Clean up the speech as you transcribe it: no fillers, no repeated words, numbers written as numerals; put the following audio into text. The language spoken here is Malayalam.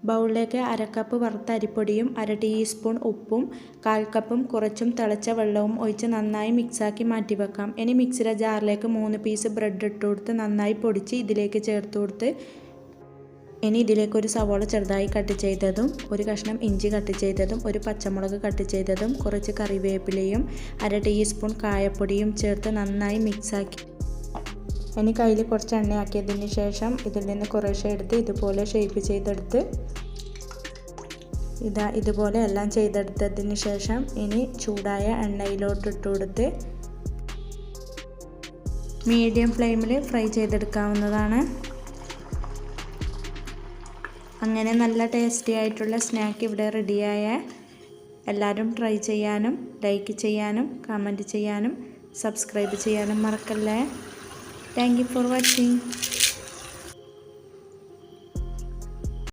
ബൗളിലേക്ക് 1/2 കപ്പ് വറുത്ത അരിപ്പൊടിയും 1/2 ടീസ്പൂൺ ഉപ്പും 1/4 കപ്പും കുറച്ചും തിളച്ച വെള്ളവും ഒഴിച്ച് നന്നായി മിക്സാക്കി മാറ്റി വെക്കാം. ഇനി മിക്സിയുടെ ജാറിലേക്ക് 3 പീസ് ബ്രെഡ് ഇട്ട് കൊടുത്ത് നന്നായി പൊടിച്ച് ഇതിലേക്ക് ചേർത്ത് കൊടുത്ത് ഇനി ഇതിലേക്ക് ഒരു സവാള ചെറുതായി കട്ട് ചെയ്തതും 1 കഷ്ണം ഇഞ്ചി കട്ട് ചെയ്തതും 1 പച്ചമുളക് കട്ട് ചെയ്തതും കുറച്ച് കറിവേപ്പിലയും 1/2 ടീസ്പൂൺ കായപ്പൊടിയും ചേർത്ത് നന്നായി മിക്സാക്കി ഇനി കയ്യിൽ കുറച്ച് എണ്ണയാക്കിയതിന് ശേഷം ഇതിൽ നിന്ന് കുറേശ്ശെ എടുത്ത് ഇതുപോലെ ഷേപ്പ് ചെയ്തെടുത്ത് ഇതുപോലെ എല്ലാം ചെയ്തെടുത്തതിന് ശേഷം ഇനി ചൂടായ എണ്ണയിലോട്ട് ഇട്ട് കൊടുത്ത് മീഡിയം ഫ്ലെയിമിൽ ഫ്രൈ ചെയ്തെടുക്കാവുന്നതാണ്. അങ്ങനെ നല്ല ടേസ്റ്റി ആയിട്ടുള്ള സ്നാക്ക് ഇവിടെ റെഡിയായ. എല്ലാവരും ട്രൈ ചെയ്യാനും ലൈക്ക് ചെയ്യാനും കമൻറ്റ് ചെയ്യാനും സബ്സ്ക്രൈബ് ചെയ്യാനും മറക്കല്ലേ. Thank you for watching.